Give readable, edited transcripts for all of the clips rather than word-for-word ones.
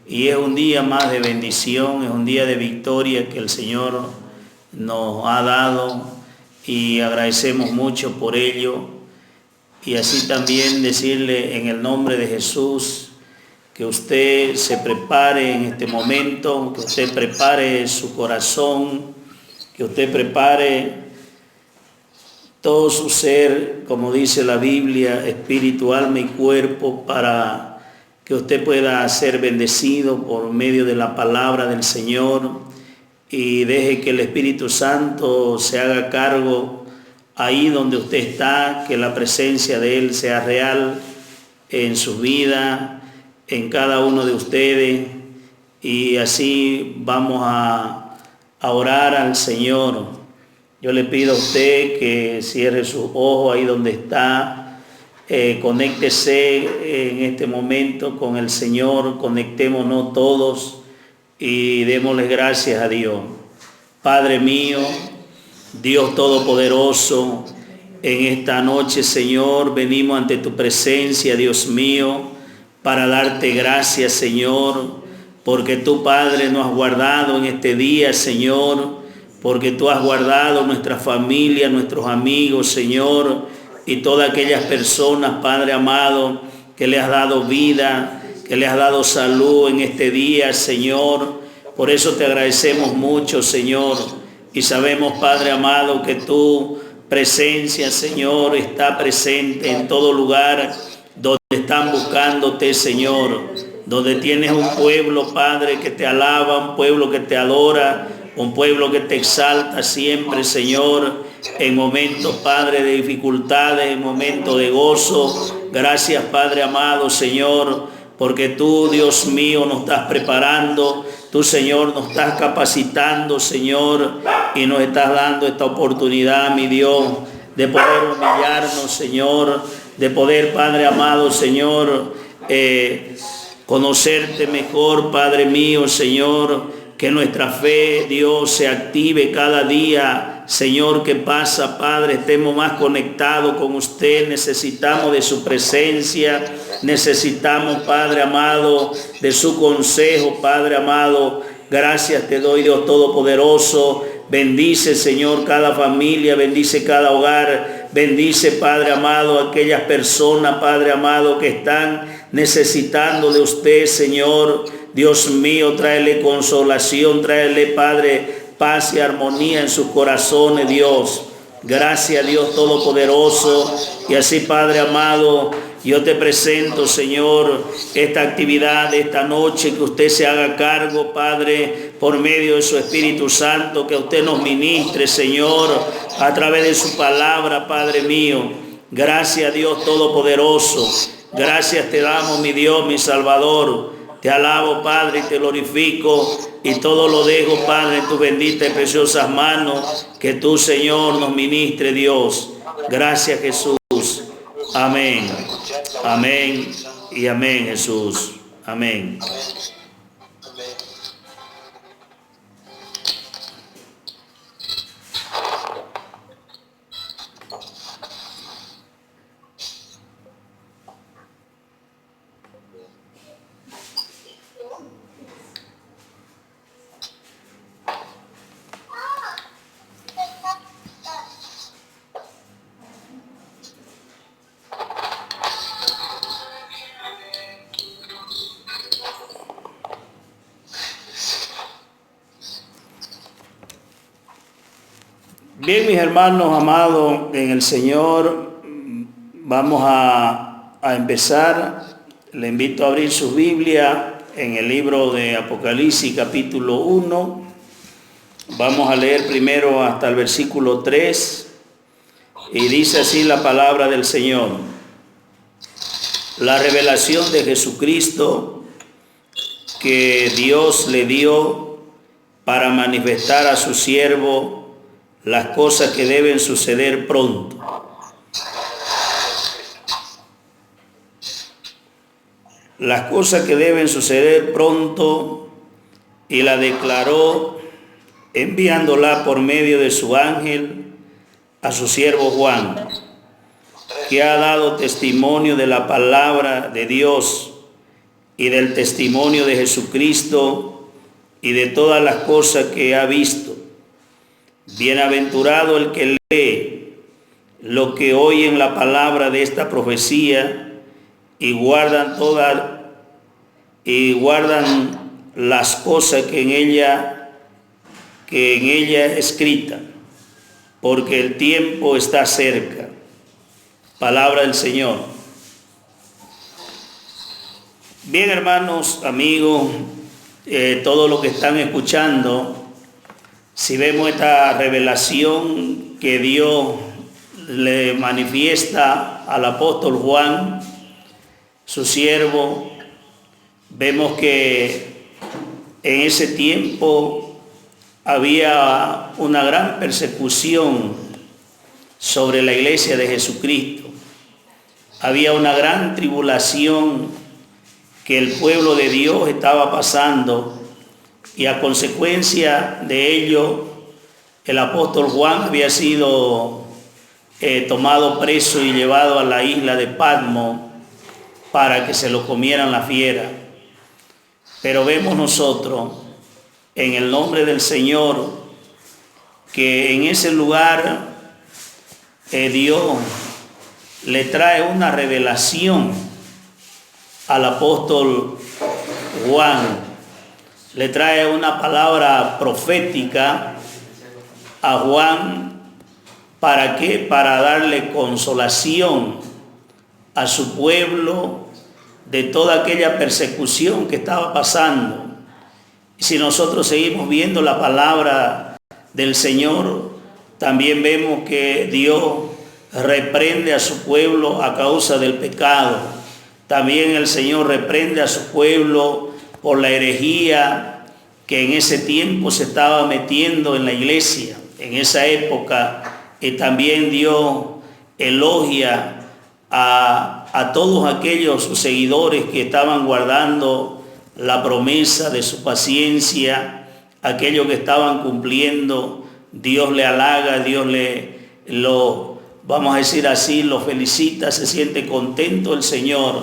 y es un día más de bendición, es un día de victoria que el Señor nos ha dado y agradecemos mucho por ello. Y así también decirle en el nombre de Jesús que usted se prepare en este momento, que usted prepare su corazón, que usted prepare todo su ser, como dice la Biblia, espíritu, alma y cuerpo, para que usted pueda ser bendecido por medio de la palabra del Señor, y deje que el Espíritu Santo se haga cargo ahí donde usted está, que la presencia de Él sea real en su vida, en cada uno de ustedes, y así vamos a orar al Señor. Yo le pido a usted que cierre sus ojos ahí donde está, conéctese en este momento con el Señor, conectémonos todos y démosle gracias a Dios. Padre mío, Dios Todopoderoso, en esta noche, Señor, venimos ante tu presencia, Dios mío, para darte gracias, Señor, porque tú, Padre, nos has guardado en este día, Señor, porque tú has guardado nuestra familia, nuestros amigos, Señor, y todas aquellas personas, Padre amado, que le has dado vida, que le has dado salud en este día, Señor. Por eso te agradecemos mucho, Señor, y sabemos, Padre amado, que tu presencia, Señor, está presente en todo lugar donde están buscándote, Señor, donde tienes un pueblo, Padre, que te alaba, un pueblo que te adora, un pueblo que te exalta siempre, Señor, en momentos, Padre, de dificultades, en momentos de gozo. Gracias, Padre amado, Señor, porque tú, Dios mío, nos estás preparando, tú, Señor, nos estás capacitando, Señor, y nos estás dando esta oportunidad, mi Dios, de poder humillarnos, Señor, de poder, Padre amado, Señor, conocerte mejor, Padre mío, Señor, que nuestra fe, Dios, se active cada día, Señor, que pasa, Padre, estemos más conectados con usted. Necesitamos de su presencia, necesitamos, Padre amado, de su consejo, Padre amado. Gracias te doy, Dios Todopoderoso. Bendice, Señor, cada familia, bendice cada hogar, bendice, Padre amado, a aquellas personas, Padre amado, que están necesitando de usted, Señor. Dios mío, tráele consolación, tráele, Padre, paz y armonía en sus corazones, Dios. Gracias, Dios Todopoderoso. Y así, Padre amado, yo te presento, Señor, esta actividad de esta noche, que usted se haga cargo, Padre, por medio de su Espíritu Santo, que usted nos ministre, Señor, a través de su palabra, Padre mío. Gracias, Dios Todopoderoso. Gracias te damos, mi Dios, mi Salvador. Te alabo, Padre, y te glorifico, y todo lo dejo, Padre, en tus benditas y preciosas manos. Que tú, Señor, nos ministre, Dios. Gracias, Jesús. Amén. Amén y amén, Jesús. Amén. Bien, mis hermanos amados en el Señor, vamos a empezar. Le invito a abrir su Biblia en el libro de Apocalipsis, capítulo 1. Vamos a leer primero hasta el versículo 3, y dice así la palabra del Señor. La revelación de Jesucristo que Dios le dio para manifestar a su siervo las cosas que deben suceder pronto. Las cosas que deben suceder pronto, y la declaró enviándola por medio de su ángel a su siervo Juan, que ha dado testimonio de la palabra de Dios y del testimonio de Jesucristo y de todas las cosas que ha visto. Bienaventurado el que lee lo que oyen la palabra de esta profecía y guardan las cosas que en ella es escrita, porque el tiempo está cerca. Palabra del Señor. Bien, hermanos, amigos, todos los que están escuchando, si vemos esta revelación que Dios le manifiesta al apóstol Juan, su siervo, vemos que en ese tiempo había una gran persecución sobre la iglesia de Jesucristo. Había una gran tribulación que el pueblo de Dios estaba pasando, y a consecuencia de ello el apóstol Juan había sido tomado preso y llevado a la isla de Patmos para que se lo comieran la fiera. Pero vemos nosotros, en el nombre del Señor, que en ese lugar Dios le trae una revelación al apóstol Juan, le trae una palabra profética a Juan. ¿Para qué? Para darle consolación a su pueblo de toda aquella persecución que estaba pasando. Y si nosotros seguimos viendo la palabra del Señor, también vemos que Dios reprende a su pueblo a causa del pecado. También el Señor reprende a su pueblo por la herejía que en ese tiempo se estaba metiendo en la iglesia, en esa época. Y también Dios elogia a todos aquellos seguidores que estaban guardando la promesa de su paciencia, aquellos que estaban cumpliendo. Dios le halaga, Dios vamos a decir así, lo felicita, se siente contento el Señor.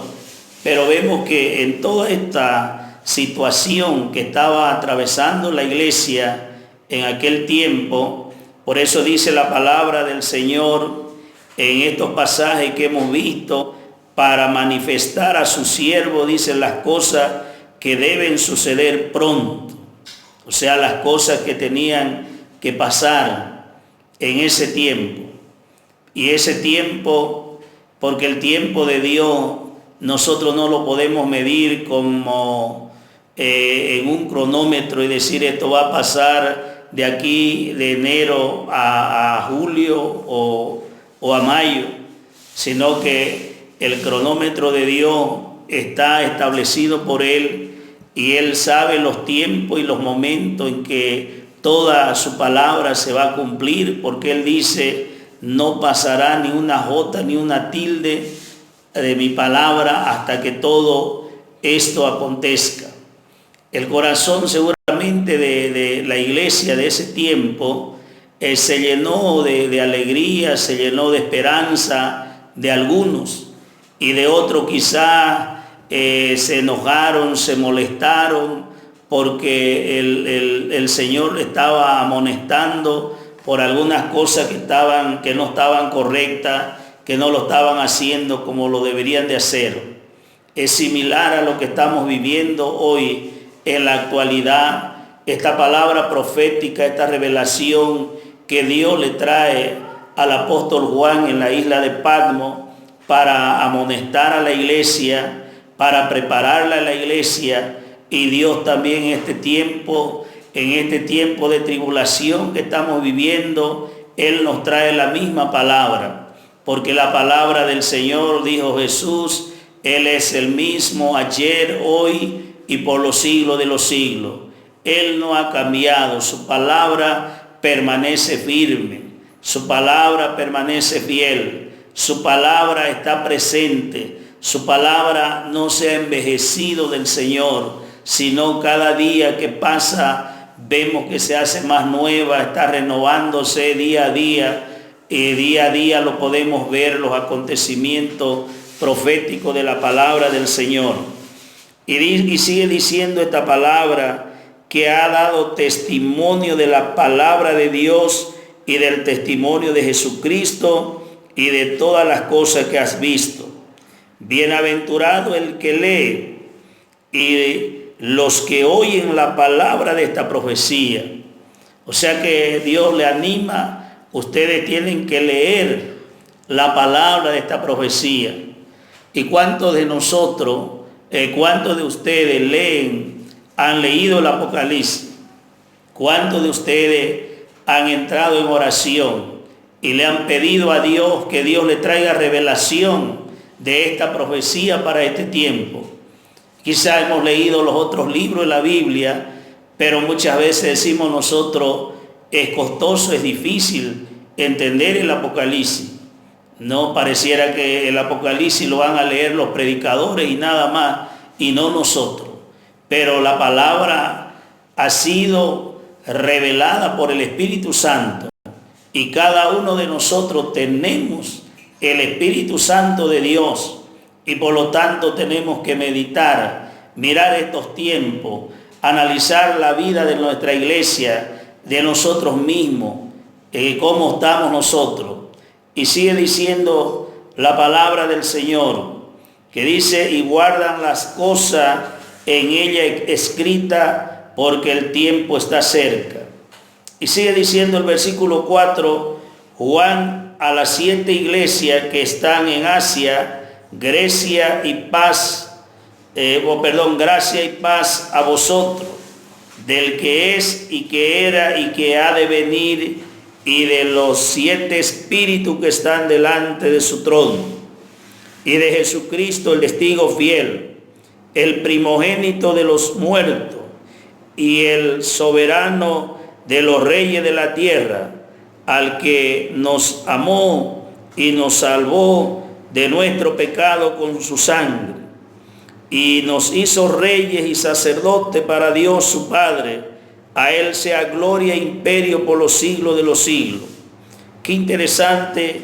Pero vemos que en toda esta situación que estaba atravesando la iglesia en aquel tiempo, por eso dice la palabra del Señor en estos pasajes que hemos visto, para manifestar a su siervo, dice, las cosas que deben suceder pronto. O sea, las cosas que tenían que pasar en ese tiempo. Y ese tiempo, porque el tiempo de Dios nosotros no lo podemos medir como en un cronómetro y decir esto va a pasar de aquí de enero a julio o a mayo, sino que el cronómetro de Dios está establecido por Él, y Él sabe los tiempos y los momentos en que toda su palabra se va a cumplir, porque Él dice: no pasará ni una jota ni una tilde de mi palabra hasta que todo esto acontezca. El corazón seguramente de la iglesia de ese tiempo se llenó de alegría, se llenó de esperanza de algunos, y de otros quizá se enojaron, se molestaron, porque el Señor estaba amonestando por algunas cosas que no estaban correctas, que no lo estaban haciendo como lo deberían de hacer. Es similar a lo que estamos viviendo hoy en la actualidad. Esta palabra profética, esta revelación que Dios le trae al apóstol Juan en la isla de Patmos para amonestar a la iglesia, para prepararla a la iglesia. Y Dios también en este tiempo de tribulación que estamos viviendo, Él nos trae la misma palabra, porque la palabra del Señor, dijo Jesús, Él es el mismo ayer, hoy y por los siglos de los siglos. Él no ha cambiado, su palabra permanece firme, su palabra permanece fiel, su palabra está presente, su palabra no se ha envejecido del Señor, sino cada día que pasa vemos que se hace más nueva, está renovándose día a día, y día a día lo podemos ver, los acontecimientos proféticos de la palabra del Señor. Y sigue diciendo esta palabra, que ha dado testimonio de la palabra de Dios y del testimonio de Jesucristo y de todas las cosas que has visto. Bienaventurado el que lee y los que oyen la palabra de esta profecía. O sea que Dios le anima, ustedes tienen que leer la palabra de esta profecía. ¿Y cuántos de nosotros, cuántos de ustedes han leído el Apocalipsis? ¿Cuántos de ustedes han entrado en oración y le han pedido a Dios que Dios le traiga revelación de esta profecía para este tiempo? Quizá hemos leído los otros libros de la Biblia, pero muchas veces decimos nosotros, es costoso, es difícil entender el Apocalipsis. No, pareciera que el Apocalipsis lo van a leer los predicadores y nada más, y no nosotros. Pero la palabra ha sido revelada por el Espíritu Santo, y cada uno de nosotros tenemos el Espíritu Santo de Dios, y por lo tanto tenemos que meditar, mirar estos tiempos, analizar la vida de nuestra iglesia, de nosotros mismos, cómo estamos nosotros. Y sigue diciendo la palabra del Señor, que dice, y guardan las cosas en ella escrita, porque el tiempo está cerca. Y sigue diciendo el versículo 4, Juan a las 7 iglesias que están en Asia, gracia y paz a vosotros, del que es y que era y que ha de venir, y de los 7 espíritus que están delante de su trono, y de Jesucristo el testigo fiel, el primogénito de los muertos, y el soberano de los reyes de la tierra, al que nos amó y nos salvó de nuestro pecado con su sangre, y nos hizo reyes y sacerdotes para Dios su Padre. A Él sea gloria e imperio por los siglos de los siglos. Qué interesante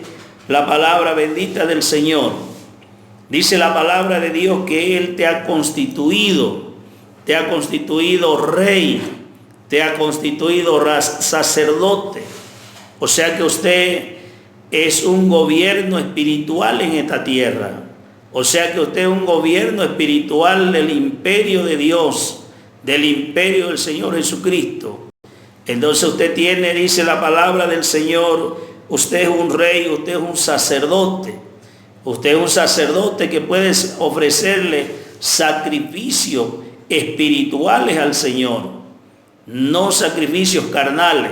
la palabra bendita del Señor. Dice la palabra de Dios que Él te ha constituido rey, te ha constituido sacerdote. O sea que usted es un gobierno espiritual en esta tierra. O sea que usted es un gobierno espiritual del imperio de Dios, del imperio del Señor Jesucristo. Entonces usted tiene, dice la palabra del Señor, usted es un rey, usted es un sacerdote. Usted es un sacerdote que puede ofrecerle sacrificios espirituales al Señor, no sacrificios carnales,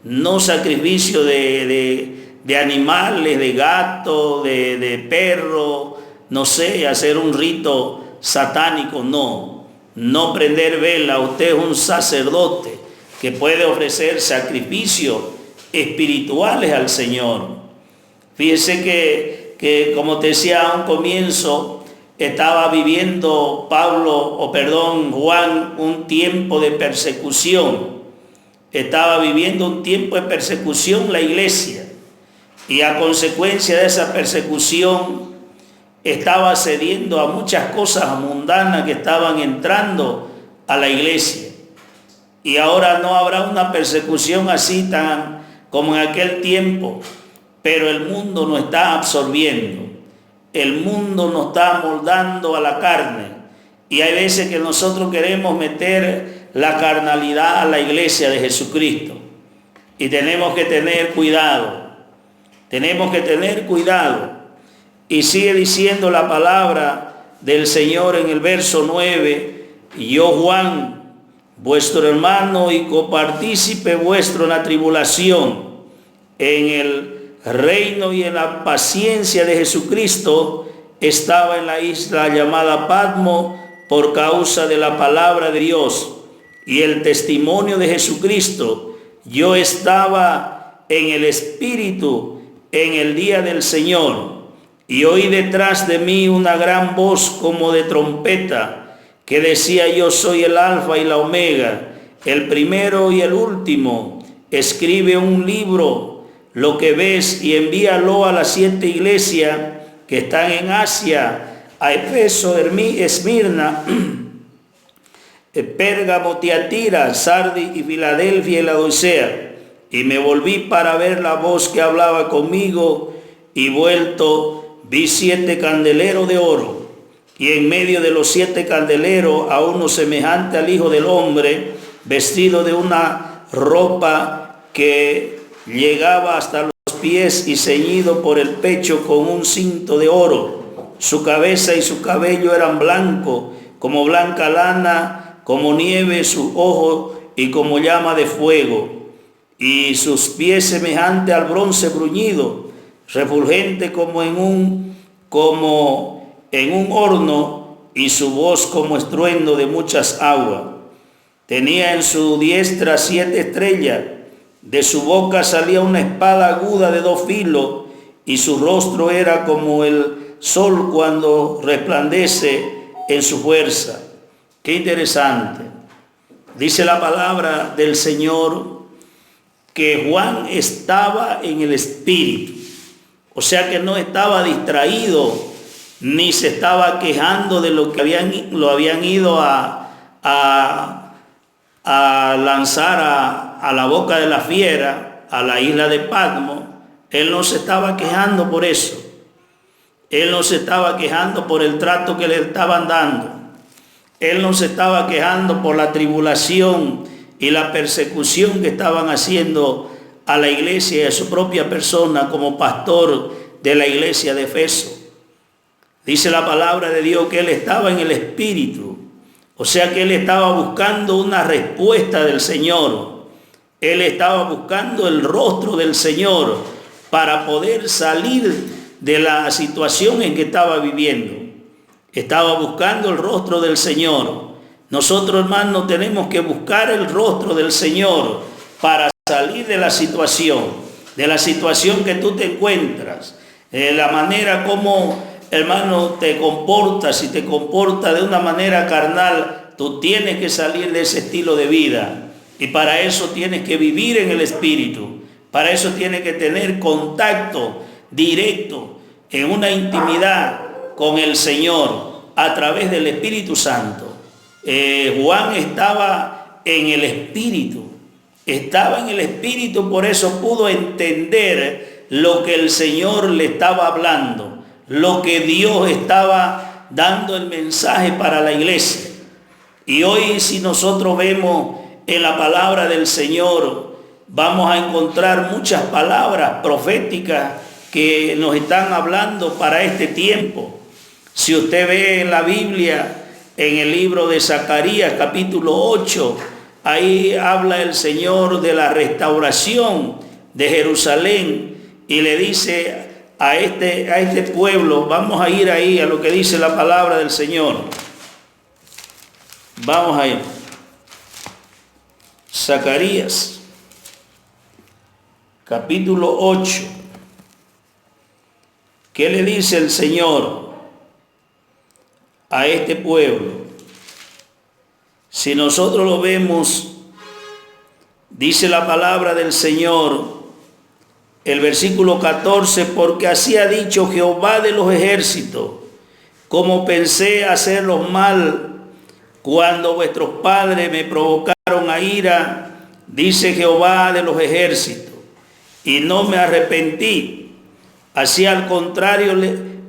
no sacrificios de animales, de gato, de perro, no sé, hacer un rito satánico, no prender vela. Usted es un sacerdote que puede ofrecer sacrificios espirituales al Señor. Fíjese que como te decía a un comienzo, estaba viviendo Juan un tiempo de persecución. Estaba viviendo un tiempo de persecución la iglesia, y a consecuencia de esa persecución estaba cediendo a muchas cosas mundanas que estaban entrando a la iglesia. Y ahora no habrá una persecución así tan como en aquel tiempo, pero el mundo nos está absorbiendo, el mundo nos está moldando a la carne, y hay veces que nosotros queremos meter la carnalidad a la iglesia de Jesucristo, y tenemos que tener cuidado, Y sigue diciendo la palabra del Señor en el verso 9, y yo, Juan, vuestro hermano y copartícipe vuestro en la tribulación, en el reino y en la paciencia de Jesucristo, estaba en la isla llamada Patmo por causa de la palabra de Dios y el testimonio de Jesucristo. Yo estaba en el Espíritu en el día del Señor, y oí detrás de mí una gran voz como de trompeta, que decía: yo soy el Alfa y la Omega, el primero y el último. Escribe un libro lo que ves y envíalo a las 7 iglesias que están en Asia, a Efeso, Esmirna, Pérgamo, Tiatira, Sardis y Filadelfia y Laodicea. Y me volví para ver la voz que hablaba conmigo, y vuelto vi 7 candeleros de oro, y en medio de los 7 candeleros a uno semejante al Hijo del Hombre, vestido de una ropa que llegaba hasta los pies y ceñido por el pecho con un cinto de oro. Su cabeza y su cabello eran blancos, como blanca lana, como nieve, sus ojos y como llama de fuego, y sus pies semejante al bronce bruñido, refulgente como en un horno, y su voz como estruendo de muchas aguas. Tenía en su diestra 7 estrellas, de su boca salía una espada aguda de 2 filos, y su rostro era como el sol cuando resplandece en su fuerza. Qué interesante. Dice la palabra del Señor que Juan estaba en el Espíritu. O sea que no estaba distraído, ni se estaba quejando de lo que lo habían ido a lanzar a la boca de la fiera, a la isla de Patmos. Él no se estaba quejando por eso. Él no se estaba quejando por el trato que le estaban dando. Él no se estaba quejando por la tribulación y la persecución que estaban haciendo a la iglesia y a su propia persona como pastor de la iglesia de Efeso. Dice la palabra de Dios que él estaba en el Espíritu. O sea que él estaba buscando una respuesta del Señor. Él estaba buscando el rostro del Señor para poder salir de la situación en que estaba viviendo. Estaba buscando el rostro del Señor. Nosotros, hermanos, tenemos que buscar el rostro del Señor para salir de la situación que tú te encuentras. La manera como, hermano, te comportas, si te comportas de una manera carnal, tú tienes que salir de ese estilo de vida. Y para eso tienes que vivir en el Espíritu. Para eso tienes que tener contacto directo, en una intimidad con el Señor a través del Espíritu Santo. Juan estaba en el Espíritu. Estaba en el Espíritu, por eso pudo entender lo que el Señor le estaba hablando, lo que Dios estaba dando el mensaje para la iglesia. Y hoy, si nosotros vemos en la palabra del Señor, vamos a encontrar muchas palabras proféticas que nos están hablando para este tiempo. Si usted ve en la Biblia, en el libro de Zacarías, capítulo 8, ahí habla el Señor de la restauración de Jerusalén y le dice a este pueblo, vamos a ir ahí a lo que dice la palabra del Señor. Vamos a ir. Zacarías, capítulo 8. ¿Qué le dice el Señor a este pueblo? Si nosotros lo vemos, dice la palabra del Señor, el versículo 14, porque así ha dicho Jehová de los ejércitos, como pensé hacerlos mal cuando vuestros padres me provocaron a ira, dice Jehová de los ejércitos, y no me arrepentí. Así al contrario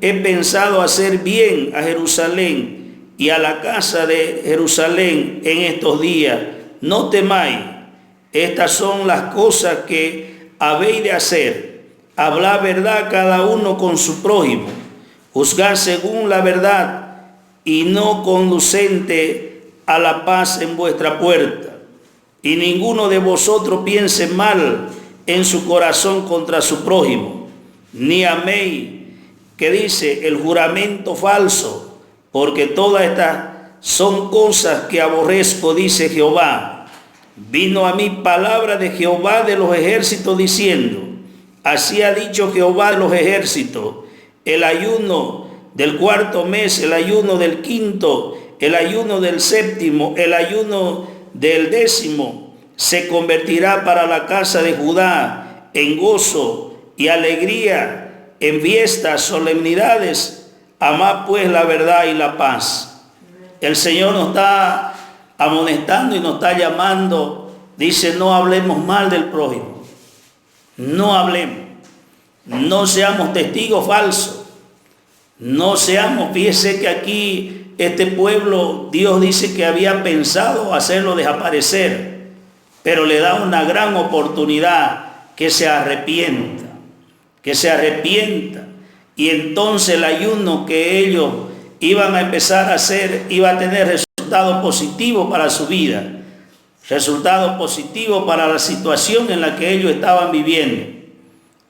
he pensado hacer bien a Jerusalén y a la casa de Jerusalén en estos días. No temáis, estas son las cosas que habéis de hacer. Hablad verdad cada uno con su prójimo, juzgad según la verdad y no conducente a la paz en vuestra puerta. Y ninguno de vosotros piense mal en su corazón contra su prójimo, ni améis, que dice, el juramento falso, porque todas estas son cosas que aborrezco, dice Jehová. Vino a mí palabra de Jehová de los ejércitos diciendo, así ha dicho Jehová de los ejércitos, el ayuno del 4º mes, el ayuno del 5º, el ayuno del 7º, el ayuno del 10º, se convertirá para la casa de Judá en gozo y alegría, en fiestas, solemnidades. Amad pues la verdad y la paz. El Señor nos está amonestando y nos está llamando. Dice, no hablemos mal del prójimo. No hablemos. No seamos testigos falsos. No seamos, fíjese que aquí este pueblo, Dios dice que había pensado hacerlo desaparecer, pero le da una gran oportunidad, que se arrepienta, que se arrepienta. Y entonces el ayuno que ellos iban a empezar a hacer iba a tener resultado positivo para su vida, resultado positivo para la situación en la que ellos estaban viviendo.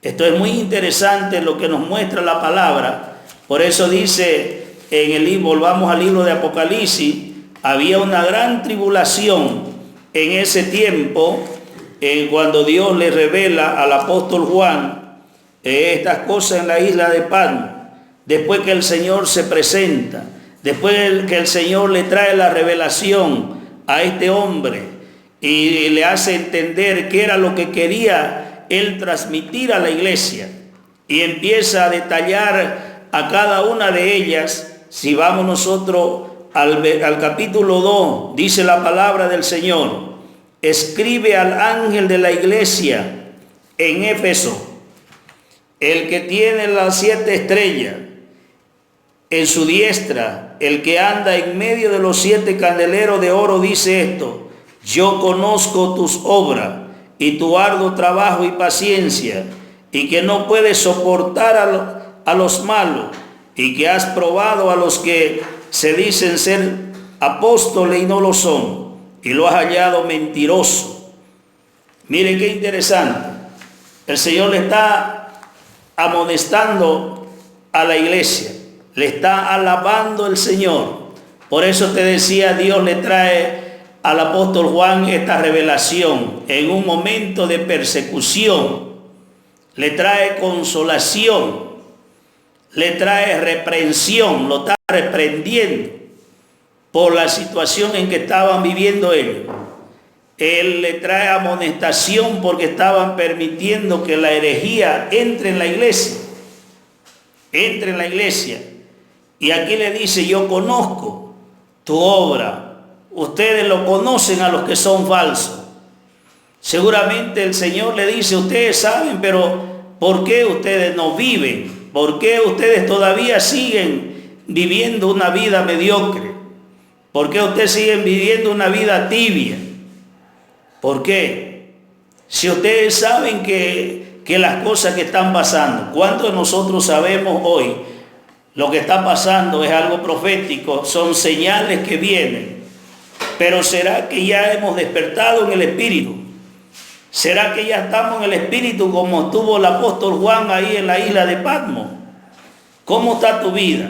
Esto es muy interesante lo que nos muestra la palabra. Por eso dice en el libro, volvamos al libro de Apocalipsis, había una gran tribulación en ese tiempo, cuando Dios le revela al apóstol Juan estas cosas en la isla de Patmos. Después que el Señor se presenta, después que el Señor le trae la revelación a este hombre y le hace entender qué era lo que quería él transmitir a la iglesia, y empieza a detallar a cada una de ellas. Si vamos nosotros al capítulo 2, dice la palabra del Señor: escribe al ángel de la iglesia en Éfeso, el que tiene las 7 estrellas en su diestra, el que anda en medio de los 7 candeleros de oro, dice esto: yo conozco tus obras y tu arduo trabajo y paciencia, y que no puedes soportar a los malos, y que has probado a los que se dicen ser apóstoles y no lo son, y lo has hallado mentiroso. Miren qué interesante. El Señor le está amonestando a la iglesia, le está alabando el Señor. Por eso te decía, Dios le trae al apóstol Juan esta revelación en un momento de persecución. Le trae consolación, le trae reprensión, lo está reprendiendo por la situación en que estaban viviendo ellos. Él le trae amonestación porque estaban permitiendo que la herejía entre en la iglesia. Entre en la iglesia. Y aquí le dice: yo conozco tu obra. Ustedes lo conocen a los que son falsos. Seguramente el Señor le dice: ustedes saben, pero ¿por qué ustedes no viven? ¿Por qué ustedes todavía siguen viviendo una vida mediocre? ¿Por qué ustedes siguen viviendo una vida tibia? ¿Por qué? Si ustedes saben que las cosas que están pasando, ¿cuántos de nosotros sabemos hoy lo que está pasando es algo profético? Son señales que vienen. Pero ¿será que ya hemos despertado en el Espíritu? ¿Será que ya estamos en el Espíritu como estuvo el apóstol Juan ahí en la isla de Patmos? ¿Cómo está tu vida?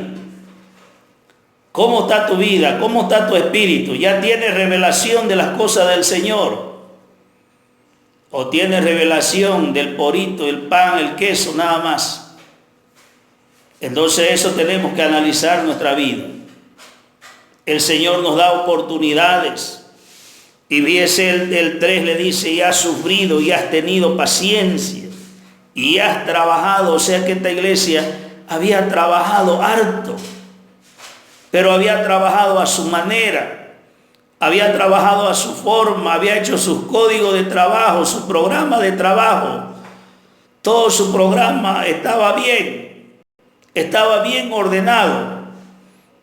¿Cómo está tu vida? ¿Cómo está tu espíritu? ¿Ya tienes revelación de las cosas del Señor? ¿O tienes revelación del porito, el pan, el queso, nada más? Entonces eso tenemos que analizar nuestra vida. El Señor nos da oportunidades. Y viese el 3 le dice: y has sufrido, y has tenido paciencia, y has trabajado. O sea que esta iglesia había trabajado harto, pero había trabajado a su manera, había trabajado a su forma, había hecho sus códigos de trabajo, su programa de trabajo. Todo su programa estaba bien ordenado.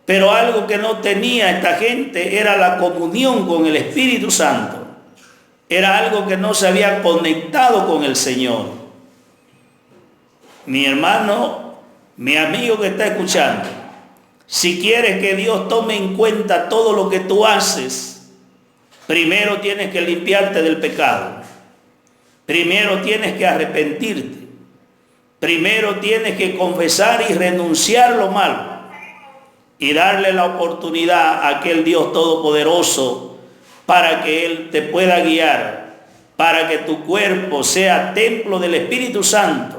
Pero algo que no tenía esta gente era la comunión con el Espíritu Santo. Era algo que no se había conectado con el Señor. Mi hermano, mi amigo que está escuchando, si quieres que Dios tome en cuenta todo lo que tú haces, primero tienes que limpiarte del pecado. Primero tienes que arrepentirte. Primero tienes que confesar y renunciar lo malo. Y darle la oportunidad a aquel Dios todopoderoso para que Él te pueda guiar, para que tu cuerpo sea templo del Espíritu Santo.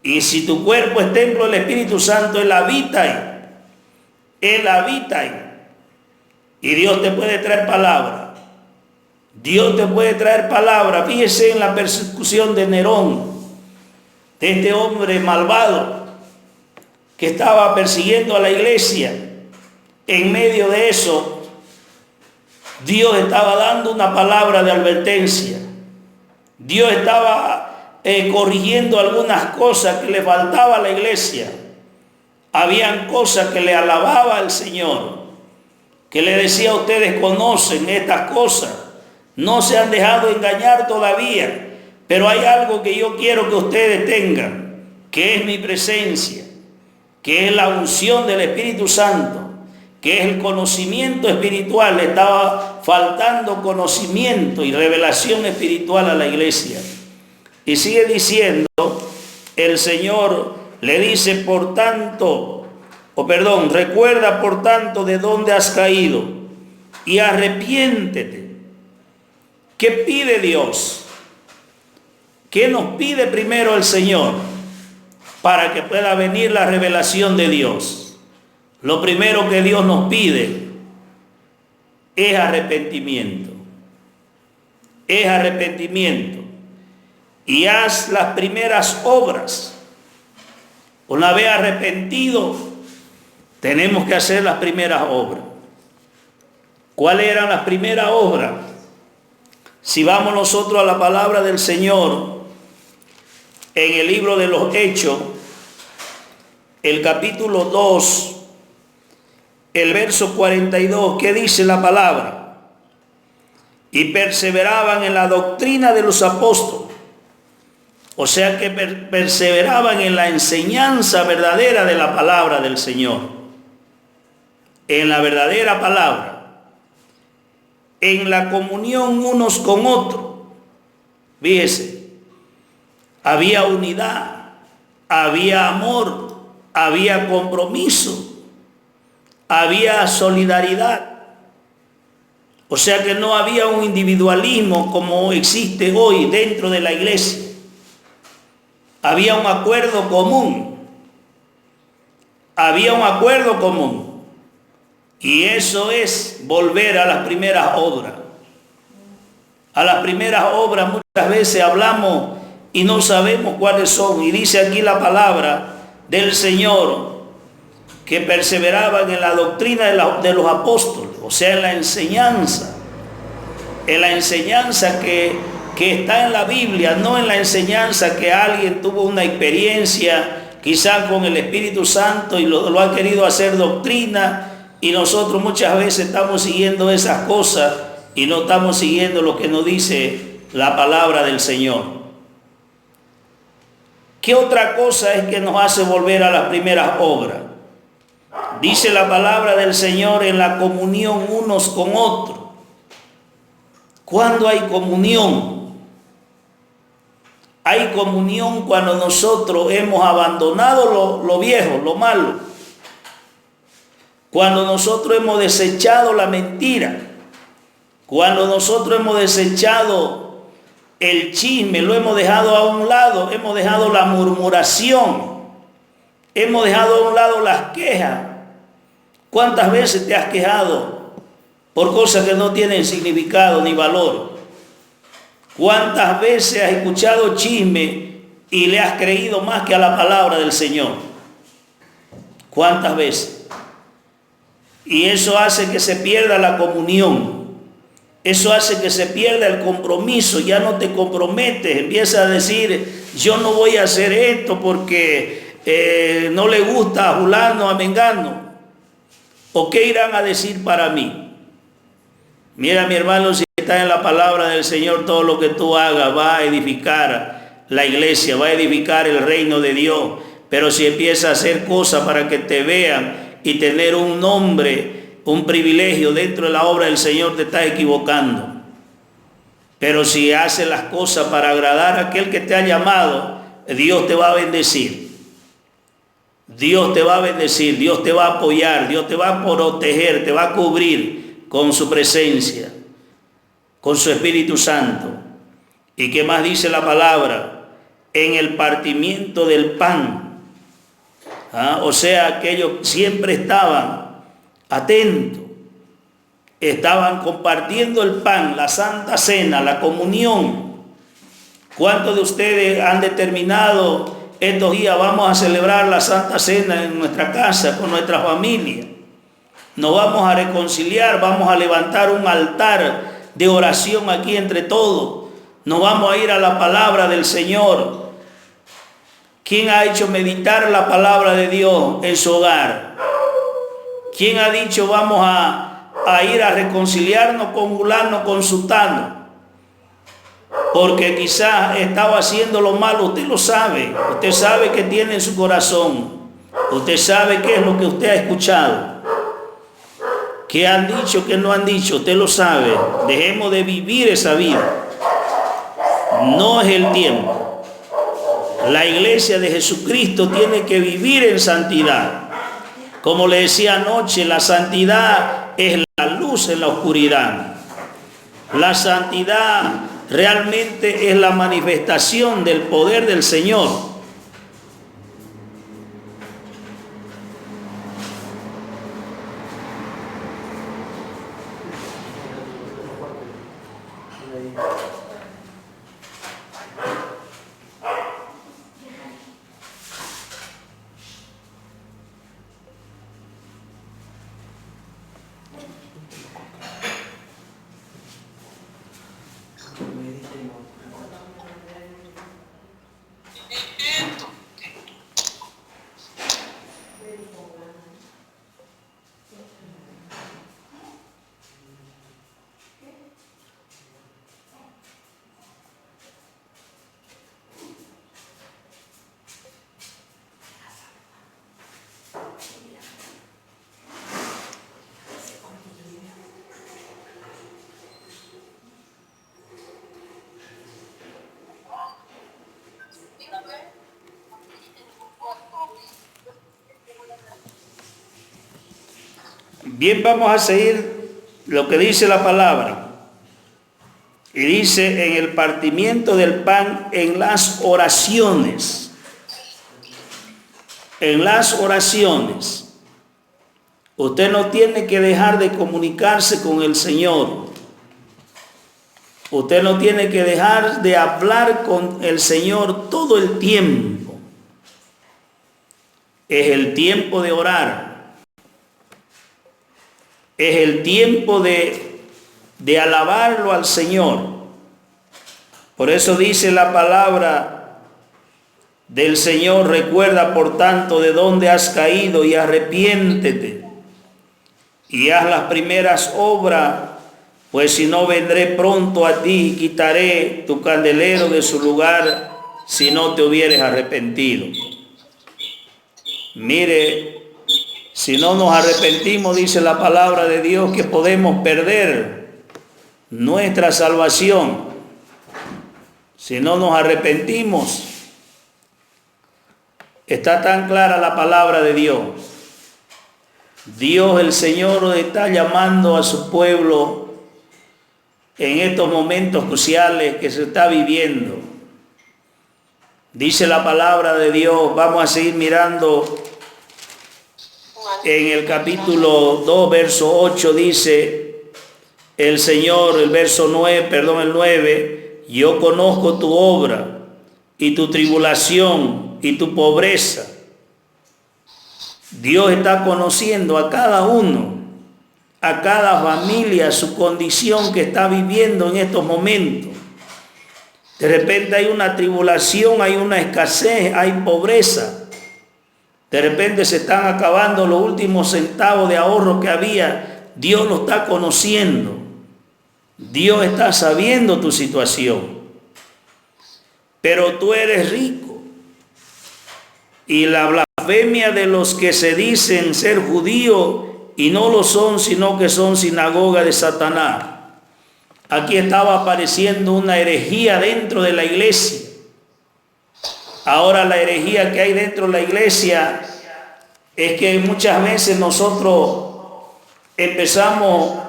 Y si tu cuerpo es templo del Espíritu Santo, Él habita ahí. Él habita ahí. Y Dios te puede traer palabra. Dios te puede traer palabra. Fíjese en la persecución de Nerón, de este hombre malvado que estaba persiguiendo a la iglesia. En medio de eso, Dios estaba dando una palabra de advertencia. Dios estaba corrigiendo algunas cosas que le faltaba a la iglesia. Habían cosas que le alababa al Señor, que le decía: ustedes conocen estas cosas, no se han dejado engañar todavía, pero hay algo que yo quiero que ustedes tengan, que es mi presencia, que es la unción del Espíritu Santo, que es el conocimiento espiritual. Le estaba faltando conocimiento y revelación espiritual a la iglesia. Y sigue diciendo, el Señor le dice: recuerda por tanto de dónde has caído y arrepiéntete. ¿Qué pide Dios? ¿Qué nos pide primero el Señor para que pueda venir la revelación de Dios? Lo primero que Dios nos pide es arrepentimiento. Es arrepentimiento. Y haz las primeras obras. Una vez arrepentido, tenemos que hacer las primeras obras. ¿Cuáles eran las primeras obras? Si vamos nosotros a la palabra del Señor, en el libro de los Hechos, el capítulo 2, el verso 42, ¿qué dice la palabra? Y perseveraban en la doctrina de los apóstoles. O sea que perseveraban en la enseñanza verdadera de la palabra del Señor. En la verdadera palabra. En la comunión unos con otros. Fíjese, había unidad, había amor, había compromiso, había solidaridad. O sea que no había un individualismo como existe hoy dentro de la iglesia. Había un acuerdo común. Había un acuerdo común. Y eso es volver a las primeras obras. A las primeras obras muchas veces hablamos y no sabemos cuáles son. Y dice aquí la palabra del Señor que perseveraban en la doctrina de los apóstoles, o sea, en la enseñanza que está en la Biblia, no en la enseñanza que alguien tuvo una experiencia quizás con el Espíritu Santo y lo ha querido hacer doctrina, y nosotros muchas veces estamos siguiendo esas cosas y no estamos siguiendo lo que nos dice la palabra del Señor. ¿Qué otra cosa es que nos hace volver a las primeras obras? Dice la palabra del Señor: en la comunión unos con otros. ¿Cuándo hay comunión? Hay comunión cuando nosotros hemos abandonado lo viejo, lo malo. Cuando nosotros hemos desechado la mentira. Cuando nosotros hemos desechado el chisme, lo hemos dejado a un lado, hemos dejado la murmuración, hemos dejado a un lado las quejas. ¿Cuántas veces te has quejado por cosas que no tienen significado ni valor? ¿Cuántas veces has escuchado chisme y le has creído más que a la palabra del Señor? ¿Cuántas veces? Y eso hace que se pierda la comunión. Eso hace que se pierda el compromiso. Ya no te comprometes. Empiezas a decir: yo no voy a hacer esto porque no le gusta a fulano, a mengano. ¿O qué irán a decir para mí? Mira, mi hermano, si está en la palabra del Señor, todo lo que tú hagas va a edificar la iglesia, va a edificar el reino de Dios. Pero si empiezas a hacer cosas para que te vean y tener un nombre, un privilegio dentro de la obra del Señor, te estás equivocando. Pero si haces las cosas para agradar a aquel que te ha llamado, Dios te va a bendecir. Dios te va a bendecir, Dios te va a apoyar, Dios te va a proteger, te va a cubrir con su presencia, con su Espíritu Santo. ¿Y qué más dice la palabra? En el partimiento del pan. O sea, que ellos siempre estaban atentos, estaban compartiendo el pan, la Santa Cena, la comunión. ¿Cuántos de ustedes han determinado estos días vamos a celebrar la Santa Cena en nuestra casa, con nuestra familia? nos vamos a reconciliar, vamos a levantar un altar de oración aquí entre todos, nos vamos a ir a la palabra del Señor. ¿Quién ha hecho meditar la palabra de Dios en su hogar? ¿Quién ha dicho vamos a ir a reconciliarnos con fulano, con sultano? Porque quizás estaba haciendo lo malo, usted lo sabe. Usted sabe que tiene en su corazón. Usted sabe qué es lo que usted ha escuchado. ¿Qué han dicho, qué no han dicho? Usted lo sabe. Dejemos de vivir esa vida. No es el tiempo. La iglesia de Jesucristo tiene que vivir en santidad. Como le decía anoche, la santidad es la luz en la oscuridad. La santidad realmente es la manifestación del poder del Señor. Bien, vamos a seguir lo que dice la palabra. Y dice en el partimiento del pan, en las oraciones. En las oraciones. Usted no tiene que dejar de comunicarse con el Señor. Usted no tiene que dejar de hablar con el Señor todo el tiempo. Es el tiempo de orar. Es el tiempo de alabarlo al Señor. Por eso dice la palabra del Señor: recuerda por tanto de dónde has caído y arrepiéntete y haz las primeras obras, pues si no vendré pronto a ti y quitaré tu candelero de su lugar si no te hubieres arrepentido. Mire, si no nos arrepentimos, dice la palabra de Dios, que podemos perder nuestra salvación. Si no nos arrepentimos, está tan clara la palabra de Dios. Dios, el Señor, está llamando a su pueblo en estos momentos cruciales que se está viviendo. Dice la palabra de Dios, vamos a seguir mirando. En el capítulo 2, verso 8 dice el Señor, el 9, yo conozco tu obra y tu tribulación y tu pobreza. Dios está conociendo a cada uno, a cada familia, su condición que está viviendo en estos momentos. De repente hay una tribulación, hay una escasez, hay pobreza. De repente se están acabando los últimos centavos de ahorro que había. Dios lo está conociendo. Dios está sabiendo tu situación. Pero tú eres rico. Y la blasfemia de los que se dicen ser judíos y no lo son, sino que son sinagoga de Satanás. Aquí estaba apareciendo una herejía dentro de la iglesia. Ahora la herejía que hay dentro de la iglesia es que muchas veces nosotros empezamos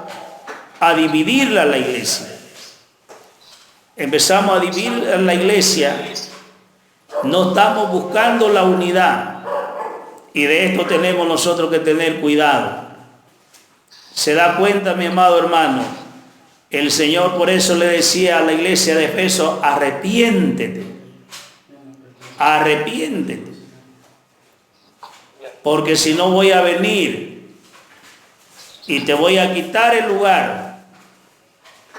a dividirla la iglesia. Empezamos a dividir la iglesia. No estamos buscando la unidad. Y de esto tenemos nosotros que tener cuidado. ¿Se da cuenta, mi amado hermano? El Señor por eso le decía a la iglesia de Efeso: arrepiéntete. Arrepiéntete, porque si no voy a venir y te voy a quitar el lugar.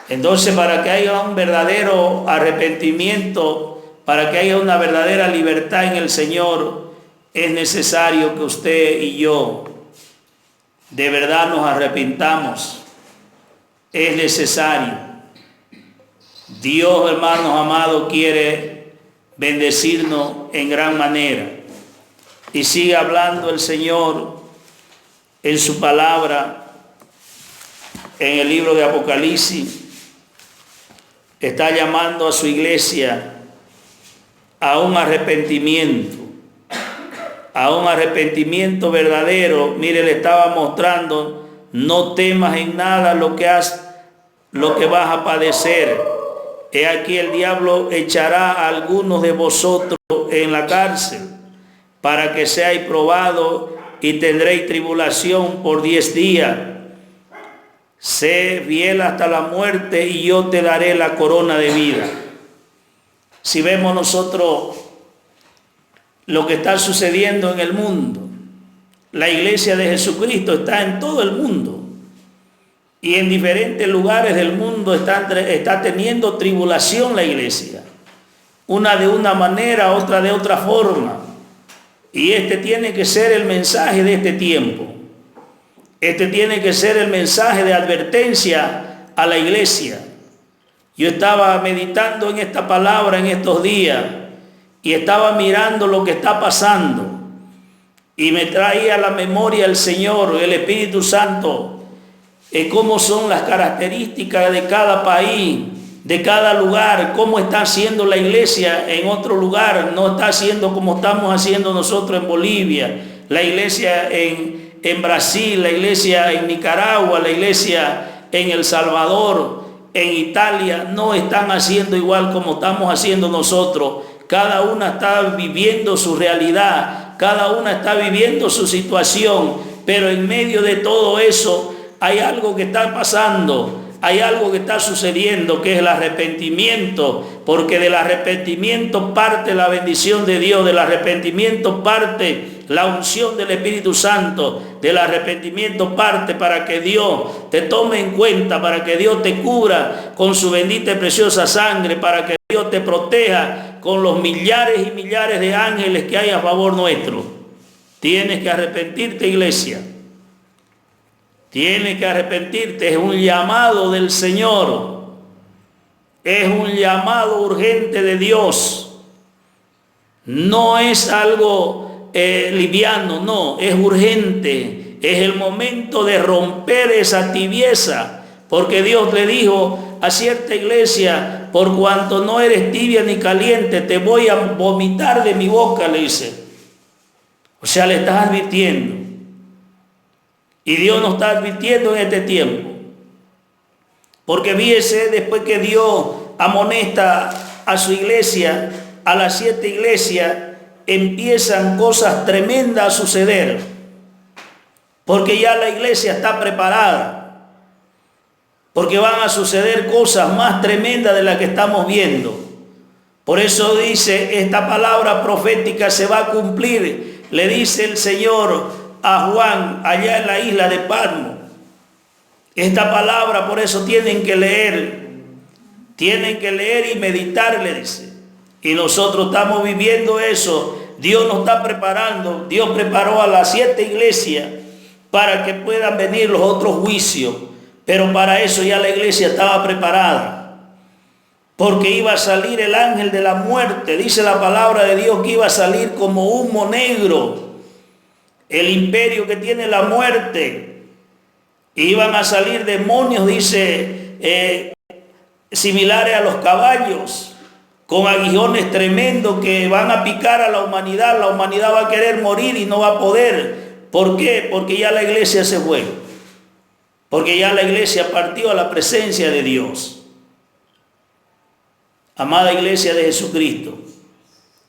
Entonces, para que haya un verdadero arrepentimiento, para que haya una verdadera libertad en el Señor, es necesario que usted y yo de verdad nos arrepintamos. Es necesario. Dios, hermanos amados, quiere bendecirnos en gran manera. Y sigue hablando el Señor en su palabra, en el libro de Apocalipsis. Está llamando a su iglesia a un arrepentimiento verdadero. Mire, le estaba mostrando, no temas en nada lo que vas a padecer. He aquí el diablo echará a algunos de vosotros en la cárcel para que seáis probados y tendréis tribulación por 10 días. Sé fiel hasta la muerte y yo te daré la corona de vida. Si vemos nosotros lo que está sucediendo en el mundo, la iglesia de Jesucristo está en todo el mundo y en diferentes lugares del mundo está teniendo tribulación la iglesia, una de una manera, otra de otra forma, y este tiene que ser el mensaje de este tiempo. Este tiene que ser el mensaje de advertencia a la iglesia. Yo estaba meditando en esta palabra en estos días y estaba mirando lo que está pasando y me traía a la memoria el Señor, el Espíritu Santo, cómo son las características de cada país, de cada lugar, cómo está haciendo la iglesia en otro lugar, no está haciendo como estamos haciendo nosotros en Bolivia, la iglesia en Brasil, la iglesia en Nicaragua, la iglesia en El Salvador, en Italia, no están haciendo igual como estamos haciendo nosotros. Cada una está viviendo su realidad, cada una está viviendo su situación, pero en medio de todo eso hay algo que está pasando. Hay algo que está sucediendo, que es el arrepentimiento, porque del arrepentimiento parte la bendición de Dios, del arrepentimiento parte la unción del Espíritu Santo, del arrepentimiento parte para que Dios te tome en cuenta, para que Dios te cubra con su bendita y preciosa sangre, para que Dios te proteja con los millares y millares de ángeles que hay a favor nuestro. Tienes que arrepentirte, iglesia. Tienes que arrepentirte, es un llamado del Señor, es un llamado urgente de Dios, no es algo liviano, no, es urgente, es el momento de romper esa tibieza, porque Dios le dijo a cierta iglesia, por cuanto no eres tibia ni caliente, te voy a vomitar de mi boca, le dice. O sea, le estás advirtiendo. Y Dios nos está advirtiendo en este tiempo. Porque fíjese, después que Dios amonesta a su iglesia, a las 7 iglesias, empiezan cosas tremendas a suceder. Porque ya la iglesia está preparada. Porque van a suceder cosas más tremendas de las que estamos viendo. Por eso dice, esta palabra profética se va a cumplir. Le dice el Señor a Juan allá en la isla de Patmos. Esta palabra, por eso tienen que leer y meditar, le dice. Y nosotros estamos viviendo eso. Dios nos está preparando. Dios preparó a las 7 iglesias para que puedan venir los otros juicios, pero para eso ya la iglesia estaba preparada, porque iba a salir el ángel de la muerte. Dice la palabra de Dios que iba a salir como humo negro, el imperio que tiene la muerte. Iban a salir demonios, dice, similares a los caballos, con aguijones tremendos que van a picar a la humanidad. La humanidad va a querer morir y no va a poder. ¿Por qué? Porque ya la iglesia se fue, porque ya la iglesia partió a la presencia de Dios. Amada iglesia de Jesucristo,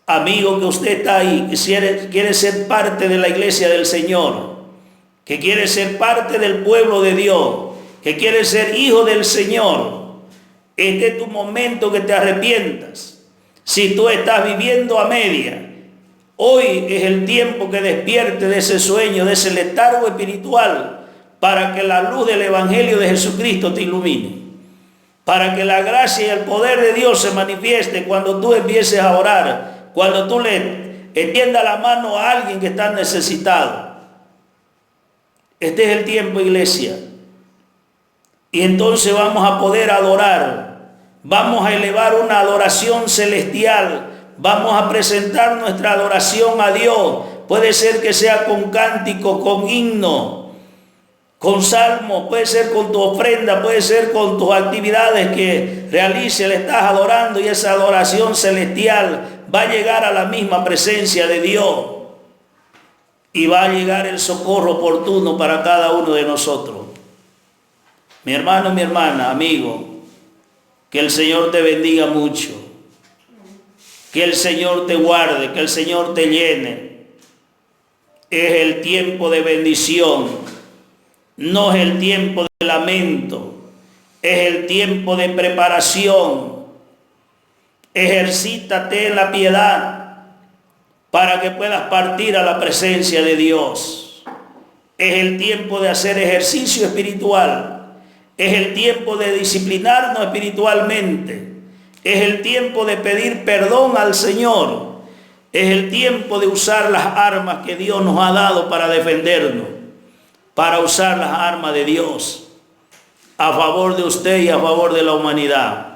amigo que usted está ahí, que quiere ser parte de la iglesia del Señor, que quiere ser parte del pueblo de Dios, que quiere ser hijo del Señor, este es tu momento que te arrepientas. Si tú estás viviendo a media, hoy es el tiempo que despierte de ese sueño, de ese letargo espiritual, para que la luz del Evangelio de Jesucristo te ilumine, para que la gracia y el poder de Dios se manifieste cuando tú empieces a orar, cuando tú le extiendas la mano a alguien que está necesitado. Este es el tiempo, iglesia. Y entonces vamos a poder adorar, vamos a elevar una adoración celestial, vamos a presentar nuestra adoración a Dios. Puede ser que sea con cántico, con himno, con salmo, puede ser con tu ofrenda, puede ser con tus actividades que realices, le estás adorando, y esa adoración celestial va a llegar a la misma presencia de Dios y va a llegar el socorro oportuno para cada uno de nosotros. Mi hermano, mi hermana, amigo, que el Señor te bendiga mucho, que el Señor te guarde, que el Señor te llene. Es el tiempo de bendición, no es el tiempo de lamento, es el tiempo de preparación. Ejercítate en la piedad para que puedas partir a la presencia de Dios. Es el tiempo de hacer ejercicio espiritual. Es el tiempo de disciplinarnos espiritualmente. Es el tiempo de pedir perdón al Señor. Es el tiempo de usar las armas que Dios nos ha dado para defendernos, para usar las armas de Dios a favor de usted y a favor de la humanidad.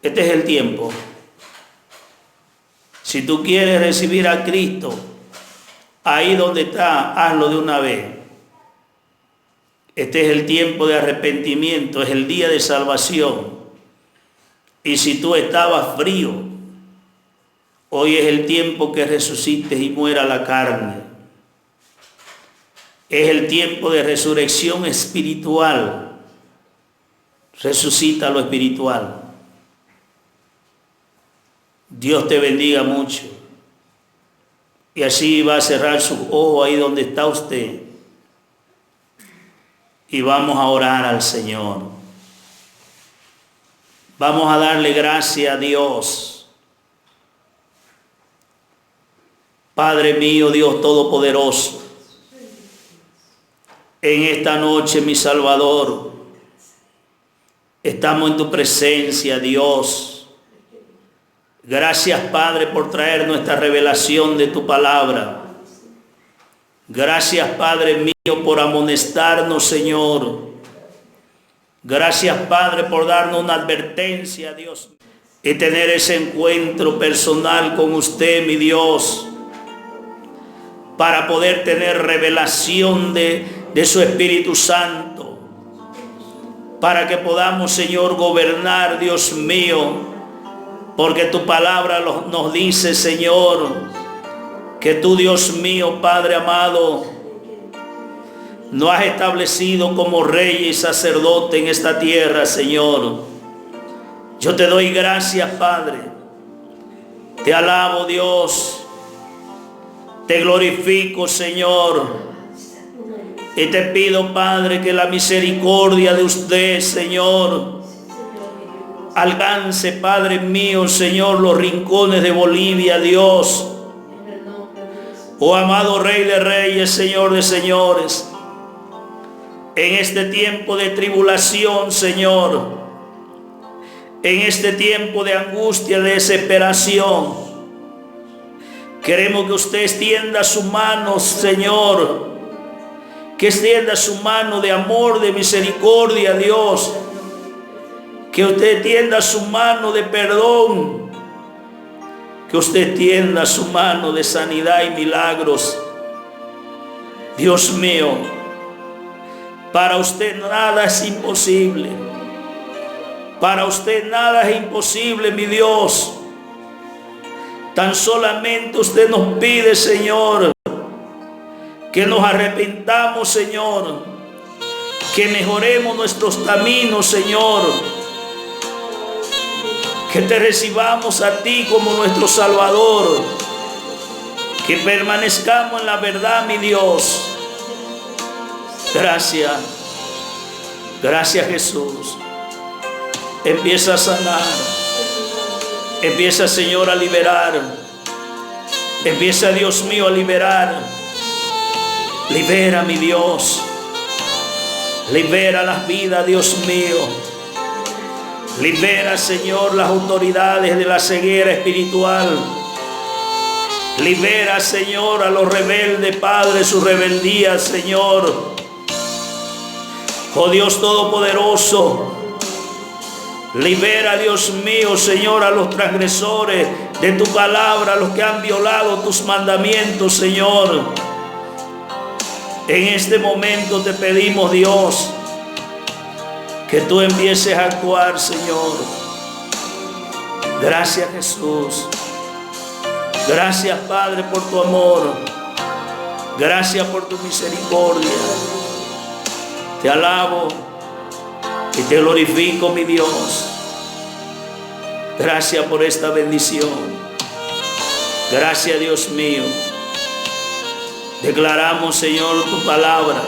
Este es el tiempo. Si tú quieres recibir a Cristo, ahí donde está, hazlo de una vez. Este es el tiempo de arrepentimiento, es el día de salvación. Y si tú estabas frío, hoy es el tiempo que resucites y muera la carne. Es el tiempo de resurrección espiritual. Resucita lo espiritual. Dios te bendiga mucho. Y así va a cerrar sus ojos ahí donde está usted. Y vamos a orar al Señor. Vamos a darle gracias a Dios. Padre mío, Dios Todopoderoso, en esta noche, mi Salvador, estamos en tu presencia, Dios. Gracias, Padre, por traer nuestra revelación de tu palabra. Gracias, Padre mío, por amonestarnos, Señor. Gracias, Padre, por darnos una advertencia, Dios, y tener ese encuentro personal con usted, mi Dios, para poder tener revelación de su Espíritu Santo, para que podamos, Señor, gobernar, Dios mío, porque tu palabra nos dice, Señor, que tú, Dios mío, Padre amado, nos has establecido como rey y sacerdote en esta tierra, Señor. Yo te doy gracias, Padre. Te alabo, Dios. Te glorifico, Señor. Y te pido, Padre, que la misericordia de usted, Señor, alcance, Padre mío, Señor, los rincones de Bolivia, Dios. Oh amado Rey de Reyes, Señor de Señores, en este tiempo de tribulación, Señor, en este tiempo de angustia, de desesperación, queremos que usted extienda su mano, Señor, que extienda su mano de amor, de misericordia, Dios, que usted extienda su mano de perdón, que usted tienda su mano de sanidad y milagros. Dios mío, para usted nada es imposible. Para usted nada es imposible, mi Dios. Tan solamente usted nos pide, Señor, que nos arrepentamos, Señor, que mejoremos nuestros caminos, Señor, que te recibamos a ti como nuestro Salvador, que permanezcamos en la verdad, mi Dios. Gracias, gracias, Jesús. Empieza a sanar, empieza, Señor, a liberar, empieza, Dios mío, a liberar. Libera, mi Dios, Libera las vidas, Dios mío. Libera, Señor, las autoridades de la ceguera espiritual. Libera, Señor, a los rebeldes, Padre, su rebeldía, Señor. Oh Dios Todopoderoso, libera, Dios mío, Señor, a los transgresores de tu palabra, a los que han violado tus mandamientos, Señor. En este momento te pedimos, Dios, que tú empieces a actuar, Señor. Gracias, Jesús. Gracias, Padre, por tu amor. Gracias por tu misericordia. Te alabo y te glorifico, mi Dios. Gracias por esta bendición. Gracias, Dios mío. Declaramos, Señor, tu palabra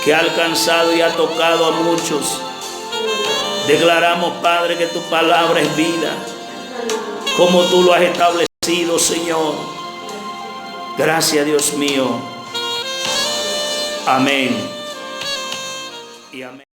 que ha alcanzado y ha tocado a muchos. Declaramos, Padre, que tu palabra es vida, como tú lo has establecido, Señor. Gracias, Dios mío. Amén. Y amén.